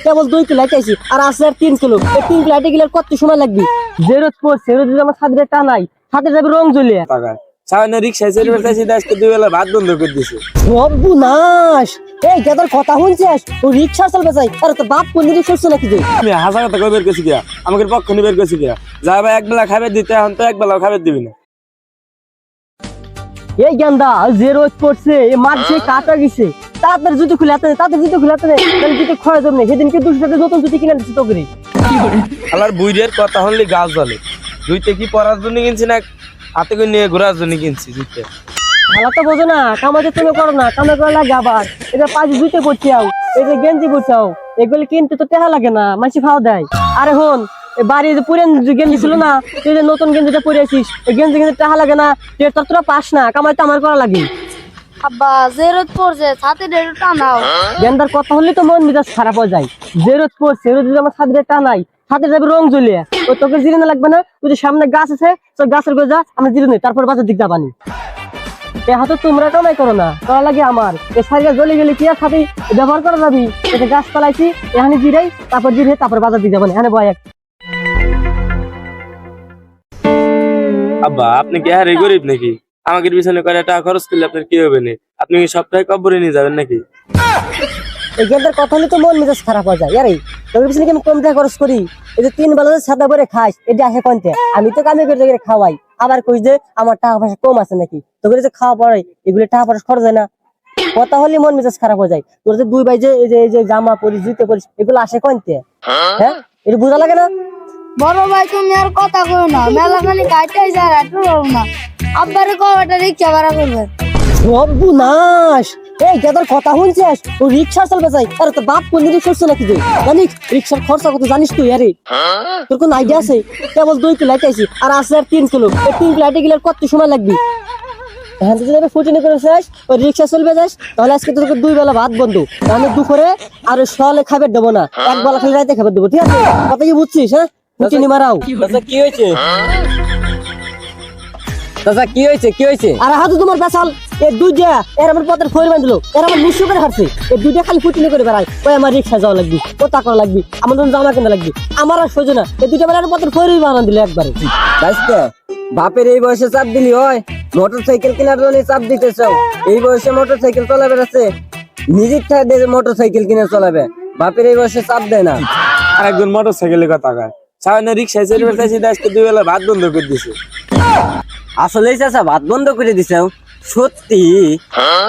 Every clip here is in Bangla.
কেবল 2 কিলো লাইটাইছি আর আছে আর 3 কিলো। এই 3 কিলো লাইটে গেলে কত সময় লাগবে? জেরোজ পড়ছে রোজ যদি আমার ছাদের টানাই ছাদের যাবে রং জ্বলিয়ে টাকায় সামনে রিক্সায় চলে বেড়াইছি আজকে 2 বেলা ভাত বন্ধ করে দিছে। সর্বনাশ! এই গেদার কথা শুনছিস? ও রিক্সা চালাবে যাই আর তো বাপ কোন রিক্সা চলছে নাকি যে? আমি হাজার টাকা বের করছি গিয়া আমাকে পক্ষ নিয়ে বের করছি গিয়া যা ভাই এক বেলা খাবার দিতে এখন তো এক বেলা খাবার দিবি না। এই গেন্দা যে রোজ পড়ছে এই মাঠ যে কাটা গেছে তাদের জুতো খুলে হাতে তাদের জুতো খুলে হাতে তাহলে জুতো ক্ষয় যাবে না। সেদিনকে 200 টাকা নতুন জুতো কিনে দিচ্ছি তোকে। আলার বুইরের কথা হলে গাছ জ্বলে। দুইতে কি পরার জন্য কিনছি না হাতে করে নিয়ে ঘোরার জন্য কিনছি জুতে। খেলা তো বোঝো না, কামাতে তুমি করো না, কামে করা লাগে আবার। এটা পাঁচ জুতো পড়ছিও, এই যে গেঞ্জি পড়ছাও, এগুলো কিনতে তো টাকা লাগে না, মাসি ভাও দেয়। আরে হন বাড়ি যে পুরান গেঞ্জি ছিল না, তুই যে নতুন গেঞ্জিটা পরে আসিস, এই গেঞ্জি কিন্তু টাকা লাগে না, তোরা পাস না, কামাইতে আমার করা লাগে। আব্বা যে রোদ পড়ছে ছাতে ডেড় টানাও। গেন্দার কথা হলে তো মন মেজাজ খারাপ হয়ে যায়। যে রোদ পড়ছে রোদ যদি আমার ছাদের টানাই ছাদের যাবে রং জ্বলিয়ে, ওই তোকে জিরানো লাগবে না। তুই যে সামনে গাছ আছে তোর গাছের গোড়া যা, আমরা জিরানি তারপর বাজার দিক যাবানি। এ হাতে তোমরা কামাই করো না, করা লাগে আমার। এই সাইডে জ্বলে গেলে কি আর সাথে ব্যবহার করা যাবি? এটা গাছ পালাইছি এখানে জিরাই তারপর জিরে তারপর বাজার দিক যাবানি। এখানে বয় আব্বা আপনি কি হারে গরিব নাকি? আমাকে পিছনে কয়টা টাকা খরচ করলে আপনার কি হবে না? আপনি কি সপ্তাহে কবরে নিয়ে যাবেন নাকি? এই গেন্দার কথা হলে তো মন মেজাজ খারাপ হয়ে যায়। আরে তোর পিছনে কি আমি কম টাকা খরচ করি? এই যে 3 বেলা সাদা করে খাস এটা আসে কোনতে? আমি তো কামে করে খাওয়াই, আবার কই যে আমার টাকা পয়সা কম আছে নাকি? তোকে যে খাওয়া পড়ে এগুলো টাকা পয়সা খরচ হয় না। কথা হলে মন মেজাজ খারাপ হয়ে যায়। তোর যে 2 ভাই যে এই যে জামা পরিস জুতো পরিস এগুলো আসে কোনতে? হ্যাঁ এটা বোঝা লাগে না? বড় ভাই তুমি আর কথা কই না, মেলা খালি কাটাই যায় রাখতে পারবো না। আব্বারে কয়টা রিক্সা ভাড়া করবে? সর্বনাশ! এই গেদার কথা শুনছিস? ও রিক্সা চালাবে যাই আর তো বাপ কোন রিক্সা চলছে নাকি যে? জানিস রিক্সার খরচা কত জানিস তুই? আরে তোর কোন আইডিয়া আছে? কেবল 2 কিলো লাইটাইছি আর আছে আর 3 কিলো। এই 3 কিলো লাইটে গেলে কত সময় লাগবে? এখান থেকে যাবে ফুটিনি করে যাস, ওই রিক্সা চলবে যাস, তাহলে আজকে তোকে 2 বেলা ভাত বন্ধ। তাহলে দুপুরে আর সকালে খাবার দেবো না, এক বেলা খালি রাতে খাবার দেবো, ঠিক আছে? কথা কি বুঝছিস? হ্যাঁ ফুটিনি মারাও। আচ্ছা কি হয়েছে? চাচা কি হয়েছে কি হয়েছে? আর হাতে তোমার বেসাল এই দুইটা এর আমার পথের ফয়ের বাঁধলো, এর আমার নিঃস্ব করে হারছে। এই দুইটা খালি ফুটিনি করে বেড়ায়, ওই আমার রিক্সা যাওয়া লাগবে, কোথা করা লাগবে, আমার জন্য জামা কেনা লাগবে, আমার আর সহ্য না। এই দুইটা বেলার পথের ফয়েরই বানান দিল একবারে। বাইস্তে বাপের এই বয়সে চাপ দিলি হয়? মোটরসাইকেল কেনার জন্য চাপ দিতে চাও? এই বয়সে মোটরসাইকেল চলাবে আছে? নিজের ঠায় মোটরসাইকেল কিনে চলাবে, বাপের এই বয়সে চাপ দেয় না। আর একজন মোটর সাইকেলের কথা কয় সামনে রিক্সায় চলে বেড়াইছি আজকে 2 বেলা ভাত বন্ধ করে দিছে। আসলেই চাচা ভাত বন্ধ করে দিছে? সত্যি?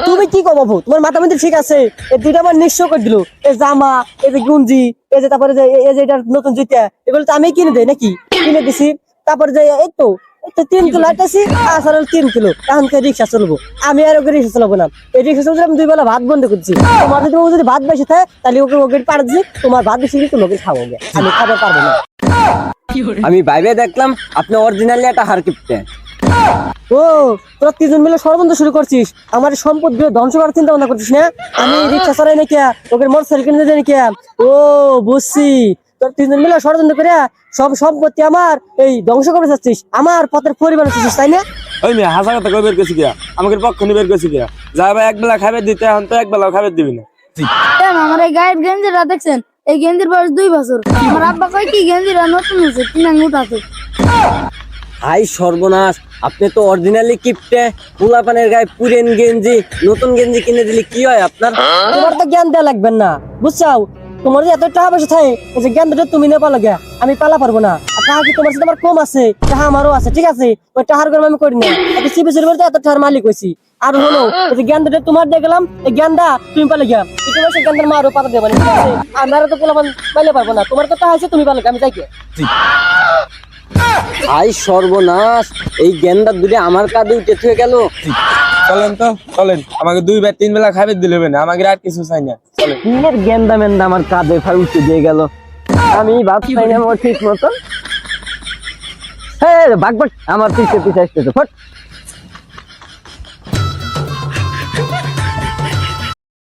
তুমি কি কো বাবু, তোমার মাথা মধ্যে ঠিক আছে? এই দুইটা আমার নিঃস্ব করে দিল, এই জামা, এই যে গুঞ্জি, এই যে তারপরে যে এই যে এটা নতুন জুতা, এগুলো তো আমি কিনে দেই নাকি? কিনে দিছি। তারপরে যে এই তো 3 কিলো লাইটাছি আসলে 3 কিলো, এখন রিক্সা চলবো। আমি আর ওকে রিক্সা চালাবো না। এই রিক্সা চলতে আমি 2 বেলা ভাত বন্ধ করছি। তোমার যদি ভাত বেশি থাকে তাহলে ওকে পাড়া দিচ্ছি, তোমার ভাত বেশি কিন্তু তোমাকে খাবো, আমি খাবার পারবো না। আমি ভাইবে দেখলাম আপনি অরিজিনালি একটা হার কিপটে। ও তোরা 3 জন মিলে ষড়যন্ত্র শুরু করছিস, আমার সম্পদ ধ্বংস করার চিন্তা ভাবনা করছিস না? আমি রিক্সা চালাই নাকি, ওকে মোটরসাইকেল কিনে দেয় নাকি? ও বুঝছি, তোর 3 জন মিলে ষড়যন্ত্র করে সব সম্পত্তি আমার এই ধ্বংস করে যাচ্ছিস, আমার পথের পরিবার হচ্ছিস, তাই না? ওই মেয়ে হাজার টাকা বের করছি গিয়া আমাকে পক্ষ নিয়ে বের করছি গিয়া যা ভাই এক বেলা খাবার দিতে এখন তো এক বেলা খাবার দিবি না। আমার এই গায়ের গেঞ্জিটা দেখছেন? এই গেঞ্জির বয়স 2 বছর। আমার আব্বা কয় কি গেঞ্জিটা নতুন হয়েছে, কিনা উঠাতে। হাই সর্বনাশ, আপনি তো অরিজিনালি কিপটে। পোলাপানের গায়ে পুরেন গেঞ্জি, নতুন গেঞ্জি কিনে দিলে কি হয় আপনার? তোমার তো জ্ঞান দেওয়া লাগবে না, বুঝছাও? তোমার যে এত টাকা পয়সা থাকে এই যে জ্ঞান দিতে তুমি না পালো গে, আমি পালা পারবো না। আর টাকা কি তোমার সাথে আমার কম আছে? টাকা আমারও আছে, ঠিক আছে? ওই টাকার গরম আমি করি না। এত সিবিসির বলতে এত টাকার মালিক হয়েছি। আর হলো এই যে জ্ঞান দিতে তোমার দিয়ে গেলাম, এই জ্ঞানটা তুমি পালে গিয়া তোমার সেই জ্ঞানটার মারও পাতা দেবে না, ঠিক আছে? আমরা তো পোলাপান পাইলে পারবো না, তোমার তো টাকা আছে তুমি পালে, আমি যাই কে? হাই সর্বনাশ, এই গেন্দার দুটো আমার কাঁধে উঠে থুয়ে গেল। চলেন তো চলেন, আমাকে 2 বা 3 বেলা খাবার দিলে হবে না, আমাকে আর কিছু চাই না। চলেন। দিনের গেন্দা মেন্দা আমার কাঁধে উঠে দিয়ে গেল, আমি ভাবছি না আমার ঠিক মতন। হ্যাঁ বাঘ বাঘ আমার পিছিয়ে পিছিয়ে আসতেছে।